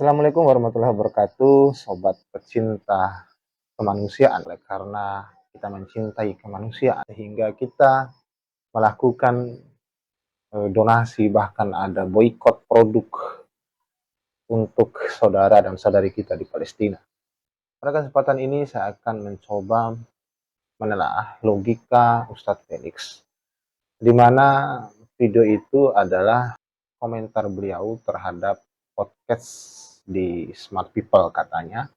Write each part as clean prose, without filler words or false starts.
Assalamualaikum warahmatullahi wabarakatuh, sobat pecinta kemanusiaan. Karena kita mencintai kemanusiaan, sehingga kita melakukan donasi, bahkan ada boykot produk untuk saudara dan saudari kita di Palestina. Pada kesempatan ini saya akan mencoba menelaah logika Ustadz Felix, di mana video itu adalah komentar beliau terhadap podcast di Smart People katanya.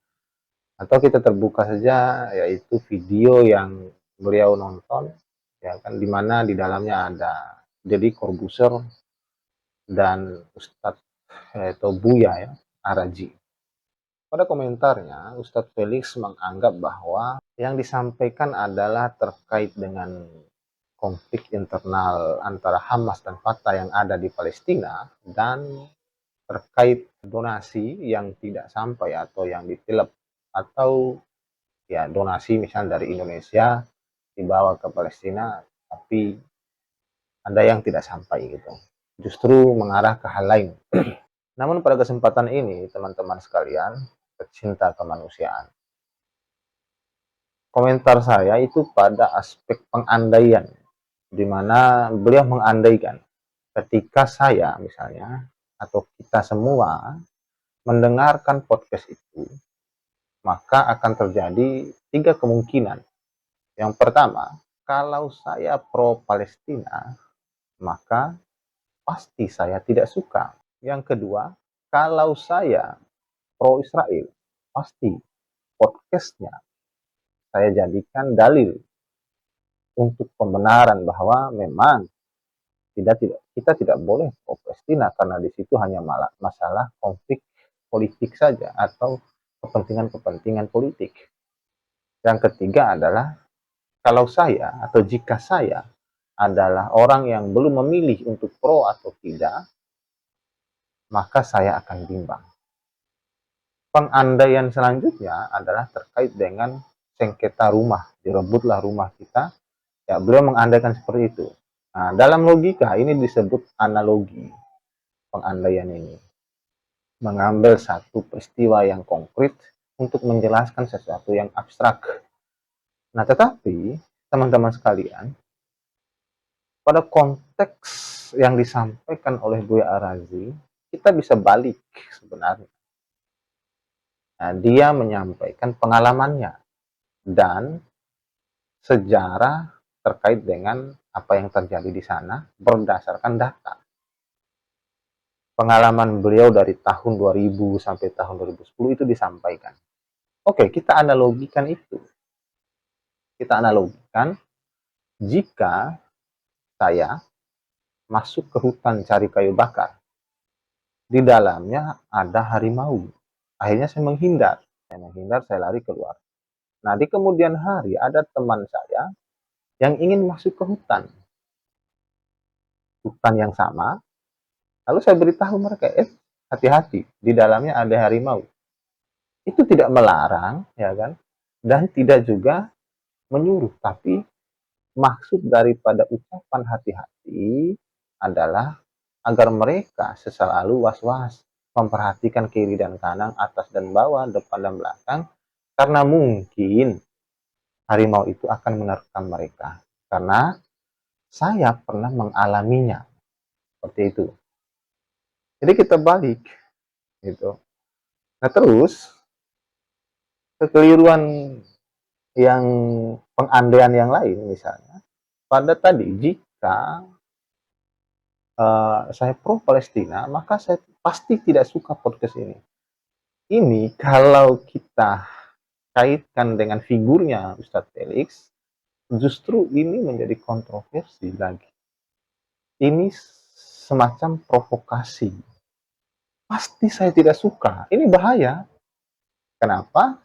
Atau kita terbuka saja, yaitu video yang beliau nonton, ya kan, dimana di dalamnya ada Deddy Corbuzier dan Ustadz atau Buya ya, Araji. Pada komentarnya, Ustadz Felix menganggap bahwa yang disampaikan adalah terkait dengan konflik internal antara Hamas dan Fatah yang ada di Palestina, dan terkait donasi yang tidak sampai atau yang ditilep, atau ya donasi misal dari Indonesia dibawa ke Palestina tapi ada yang tidak sampai gitu, justru mengarah ke hal lain. Namun pada kesempatan ini teman-teman sekalian pecinta kemanusiaan, komentar saya itu pada aspek pengandaian, di mana beliau mengandaikan ketika saya misalnya atau kita semua mendengarkan podcast itu, maka akan terjadi 3 kemungkinan. Yang pertama, kalau saya pro Palestina, maka pasti saya tidak suka. Yang kedua, kalau saya pro Israel, pasti podcastnya saya jadikan dalil untuk pembenaran bahwa memang kita tidak boleh pro Palestina karena di situ hanya masalah konflik politik saja atau kepentingan-kepentingan politik. Yang ketiga adalah kalau saya atau jika saya adalah orang yang belum memilih untuk pro atau tidak, maka saya akan bimbang. Pengandaian selanjutnya adalah terkait dengan sengketa rumah, direbutlah rumah kita. Ya, beliau mengandaikan seperti itu. Nah, dalam logika ini disebut analogi. Pengandaian ini mengambil satu peristiwa yang konkret untuk menjelaskan sesuatu yang abstrak. Nah, tetapi teman-teman sekalian, pada konteks yang disampaikan oleh Buya Arazi, kita bisa balik sebenarnya. Nah, dia menyampaikan pengalamannya dan sejarah terkait dengan apa yang terjadi di sana berdasarkan data. Pengalaman beliau dari tahun 2000 sampai tahun 2010 itu disampaikan. Oke, kita analogikan itu. Kita analogikan jika saya masuk ke hutan cari kayu bakar. Di dalamnya ada harimau. Akhirnya saya menghindar. Saya lari keluar. Nah, di kemudian hari ada teman saya yang ingin masuk ke hutan. Hutan yang sama. Lalu saya beritahu mereka, hati-hati, di dalamnya ada harimau. Itu tidak melarang, ya kan? Dan tidak juga menyuruh, tapi maksud daripada ucapan hati-hati adalah agar mereka selalu was-was, memperhatikan kiri dan kanan, atas dan bawah, depan dan belakang, karena mungkin harimau itu akan menerkam mereka. Karena saya pernah mengalaminya seperti itu. Jadi kita balik gitu. Nah, terus kekeliruan yang pengandaian yang lain misalnya pada tadi, jika saya pro Palestina, maka saya pasti tidak suka podcast ini. Ini kalau kita kaitkan dengan figurnya Ustadz Felix, justru ini menjadi kontroversi lagi. Ini semacam provokasi. Pasti saya tidak suka. Ini bahaya. Kenapa?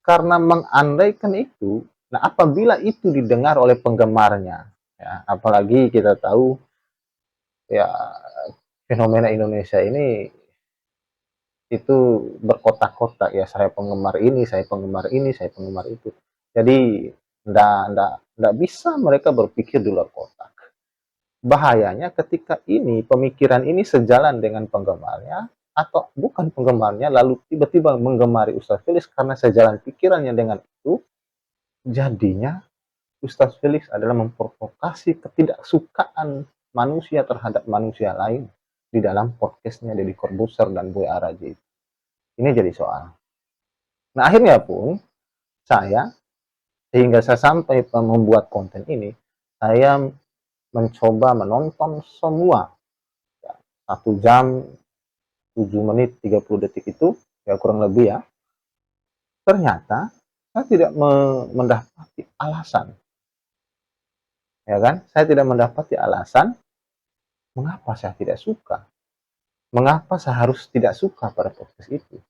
Karena mengandaikan itu. Nah, apabila itu didengar oleh penggemarnya, ya, apalagi kita tahu ya fenomena Indonesia ini itu berkotak-kotak ya, saya penggemar ini, saya penggemar ini, saya penggemar itu. Jadi ndak bisa mereka berpikir di luar kotak. Bahayanya ketika ini pemikiran ini sejalan dengan penggemarnya, atau bukan penggemarnya lalu tiba-tiba menggemari Ustadz Felix karena sejalan pikirannya dengan itu, jadinya Ustadz Felix adalah memprovokasi ketidaksukaan manusia terhadap manusia lain di dalam podcastnya Deddy Corbuzier dan Boy Araji. Ini jadi soal. Nah akhirnya pun saya, sehingga saya sampai membuat konten ini, saya mencoba menonton semua ya, 1 jam 7 menit 30 detik itu, ya kurang lebih ya. Ternyata saya tidak mendapati alasan, ya kan? Saya tidak mendapati alasan mengapa saya tidak suka. Mengapa saya harus tidak suka pada podcast itu.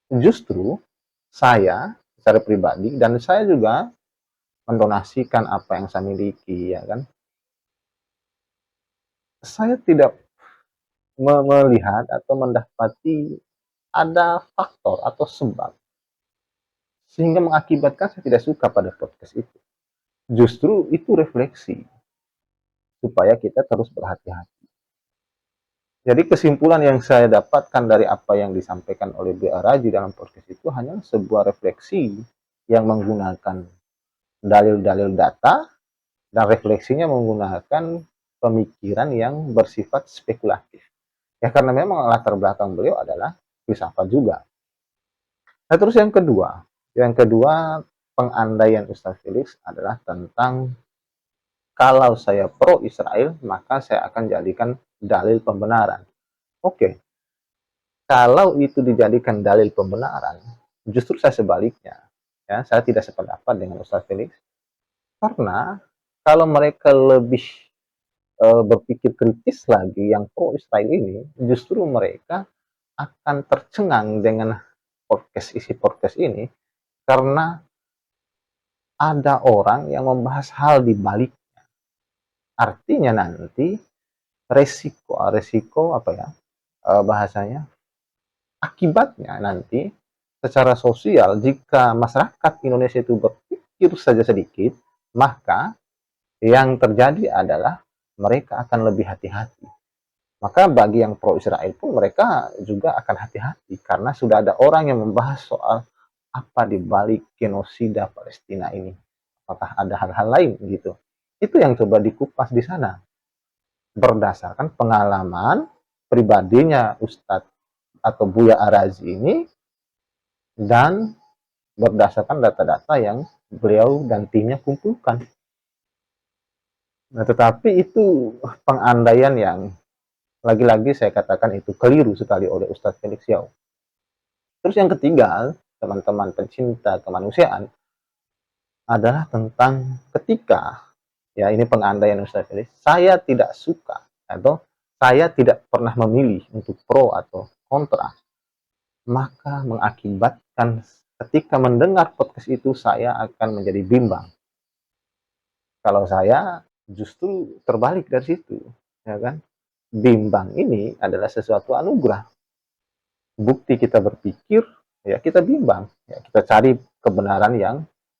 Justru saya secara pribadi dan saya juga mendonasikan apa yang saya miliki, ya kan. Saya tidak melihat atau mendapati ada faktor atau sebab sehingga mengakibatkan saya tidak suka pada podcast itu. Justru itu refleksi supaya kita terus berhati-hati. Jadi kesimpulan yang saya dapatkan dari apa yang disampaikan oleh B.A. Raji dalam podcast itu hanya sebuah refleksi yang menggunakan dalil-dalil data dan refleksinya menggunakan pemikiran yang bersifat spekulatif. Ya karena memang latar belakang beliau adalah filsafat juga. Nah terus yang kedua pengandaian Ustaz Felix adalah tentang kalau saya pro Israel maka saya akan jadikan dalil pembenaran. Oke, kalau itu dijadikan dalil pembenaran, justru saya sebaliknya. Ya, saya tidak sependapat dengan Ustaz Felix karena kalau mereka lebih berpikir kritis lagi yang pro Israel ini, justru mereka akan tercengang dengan isi podcast ini karena ada orang yang membahas hal di balik. Artinya nanti resiko apa ya bahasanya, akibatnya nanti secara sosial jika masyarakat Indonesia itu berpikir saja sedikit, maka yang terjadi adalah mereka akan lebih hati-hati. Maka bagi yang pro Israel pun mereka juga akan hati-hati karena sudah ada orang yang membahas soal apa di balik genosida Palestina ini. Apakah ada hal-hal lain gitu. Itu yang coba dikupas di sana. Berdasarkan pengalaman pribadinya Ustadz atau Buya Arazi ini dan berdasarkan data-data yang beliau dan timnya kumpulkan. Nah, tetapi itu pengandaian yang lagi-lagi saya katakan itu keliru sekali oleh Ustadz Felix Yao. Terus yang ketiga, teman-teman pencinta kemanusiaan, adalah tentang ketika, ya ini pengandaian Ustadz Felix, saya tidak suka atau saya tidak pernah memilih untuk pro atau kontra, maka mengakibatkan ketika mendengar podcast itu saya akan menjadi bimbang. Kalau saya justru terbalik dari situ, ya kan? Bimbang ini adalah sesuatu anugerah. Bukti kita berpikir, ya kita bimbang, ya kita cari kebenaran yang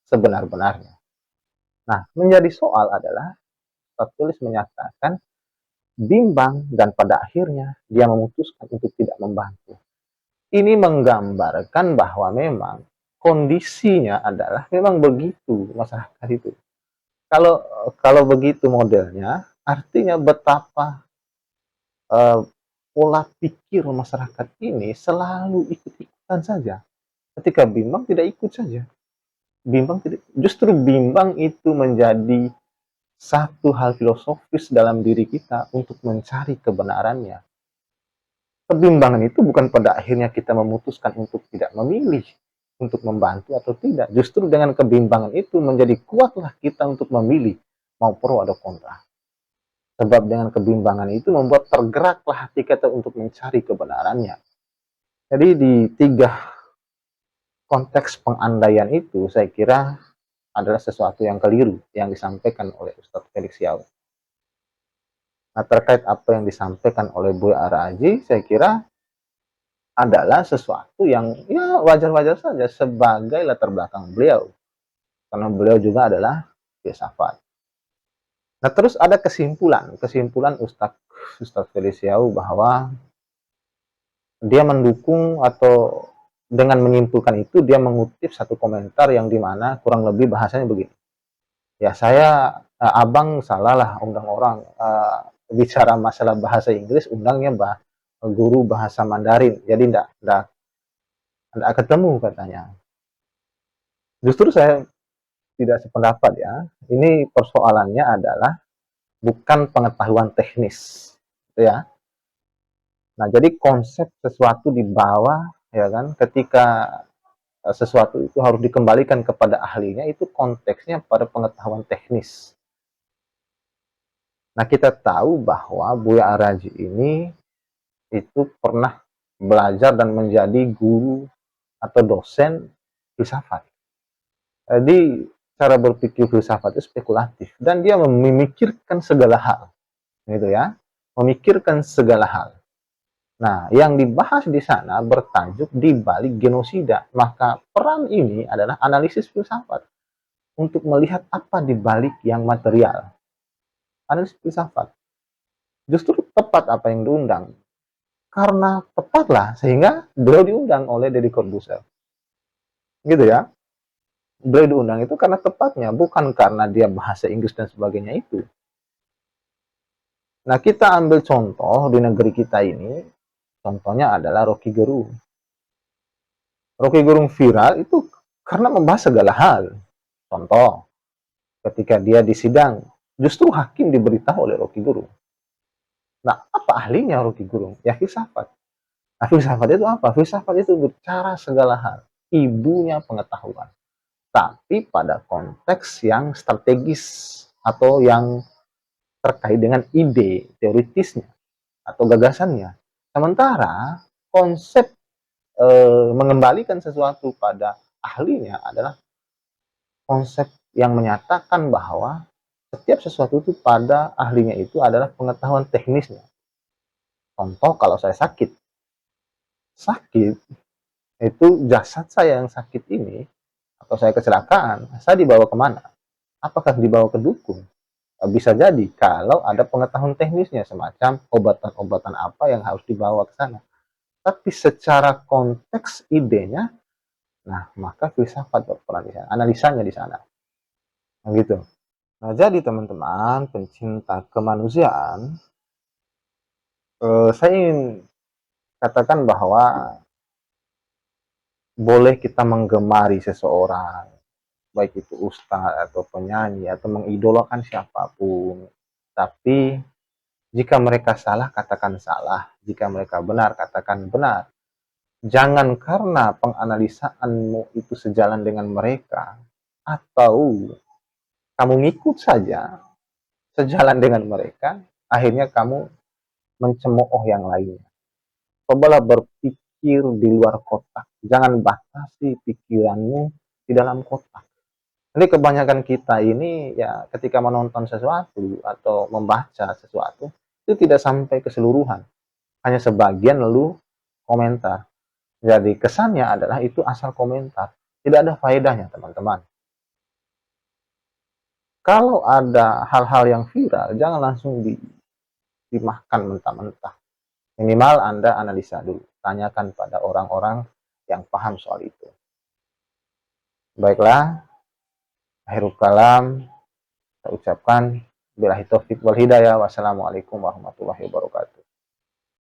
sebenar-benarnya. Nah, menjadi soal adalah tertulis menyatakan bimbang dan pada akhirnya dia memutuskan untuk tidak membantu. Ini menggambarkan bahwa memang kondisinya adalah memang begitu masyarakat itu. Kalau kalau begitu modelnya, artinya betapa pola pikir masyarakat ini selalu ikut-ikutan saja. Ketika bimbang tidak ikut saja. Bimbang tidak, justru bimbang itu menjadi satu hal filosofis dalam diri kita untuk mencari kebenarannya. Kebimbangan itu bukan pada akhirnya kita memutuskan untuk tidak memilih, untuk membantu atau tidak. Justru dengan kebimbangan itu menjadi kuatlah kita untuk memilih mau pro atau kontra. Sebab dengan kebimbangan itu membuat tergeraklah hati kita untuk mencari kebenarannya. Jadi di 3 konteks pengandaian itu saya kira adalah sesuatu yang keliru yang disampaikan oleh Ustadz Felix Yao. Nah terkait apa yang disampaikan oleh Buya Araji, saya kira adalah sesuatu yang ya wajar-wajar saja sebagai latar belakang beliau. Karena beliau juga adalah filsafat. Nah terus ada kesimpulan Ustadz Felix Yao bahwa dia mendukung atau dengan menyimpulkan itu dia mengutip satu komentar yang dimana kurang lebih bahasanya begini. Ya saya, abang salah lah undang orang, bicara masalah bahasa Inggris undangnya guru bahasa Mandarin, jadi ndak ketemu katanya. Justru saya tidak sependapat ya. Ini persoalannya adalah bukan pengetahuan teknis, gitu ya. Nah, jadi konsep sesuatu di bawah, ya kan, ketika sesuatu itu harus dikembalikan kepada ahlinya, itu konteksnya pada pengetahuan teknis. Nah, kita tahu bahwa Buya Araji ini itu pernah belajar dan menjadi guru atau dosen filsafat. Jadi, cara berpikir filsafat itu spekulatif dan dia memikirkan segala hal, gitu ya. Memikirkan segala hal. Nah, yang dibahas di sana bertajuk di balik genosida. Maka peran ini adalah analisis filsafat untuk melihat apa di balik yang material. Analisis filsafat. Justru tepat apa yang diundang. Karena tepatlah sehingga beliau diundang oleh Deddy Corbuzier. Gitu ya. Beliau diundang itu karena tepatnya, bukan karena dia bahasa Inggris dan sebagainya itu. Nah, kita ambil contoh di negeri kita ini, contohnya adalah Rocky Gerung. Rocky Gerung viral itu karena membahas segala hal. Contoh, ketika dia di sidang, justru hakim diberitahu oleh Rocky Gerung. Nah, apa ahlinya Rocky Gerung? Ya filsafat. Nah, filsafat itu apa? Filsafat itu bicara segala hal. Ibunya pengetahuan. Tapi pada konteks yang strategis atau yang terkait dengan ide teoritisnya atau gagasannya. Sementara konsep mengembalikan sesuatu pada ahlinya adalah konsep yang menyatakan bahwa setiap sesuatu itu pada ahlinya itu adalah pengetahuan teknisnya. Contoh kalau saya sakit, sakit itu jasad saya yang sakit ini atau saya kecelakaan, saya dibawa kemana? Apakah dibawa ke dukun? Bisa jadi kalau ada pengetahuan teknisnya semacam obatan-obatan apa yang harus dibawa ke sana. Tapi secara konteks idenya, nah maka filsafat berperan di sana, analisanya di sana. Nah, gitu. Nah, jadi teman-teman pencinta kemanusiaan, saya ingin katakan bahwa boleh kita menggemari seseorang, baik itu ustadz atau penyanyi atau mengidolakan siapapun. Tapi jika mereka salah, katakan salah. Jika mereka benar, katakan benar. Jangan karena penganalisaanmu itu sejalan dengan mereka, atau kamu ngikut saja sejalan dengan mereka, akhirnya kamu mencemooh yang lainnya. Cobalah berpikir di luar kotak. Jangan batasi pikiranmu di dalam kotak. Jadi kebanyakan kita ini ya ketika menonton sesuatu atau membaca sesuatu itu tidak sampai keseluruhan, hanya sebagian lalu komentar. Jadi kesannya adalah itu asal komentar, tidak ada faedahnya teman-teman. Kalau ada hal-hal yang viral, jangan langsung dimakan mentah-mentah. Minimal Anda analisa dulu, tanyakan pada orang-orang yang paham soal itu. Baiklah, akhirul kalam, saya ucapkan billahi taufik wal hidayah. Wassalamualaikum warahmatullahi wabarakatuh.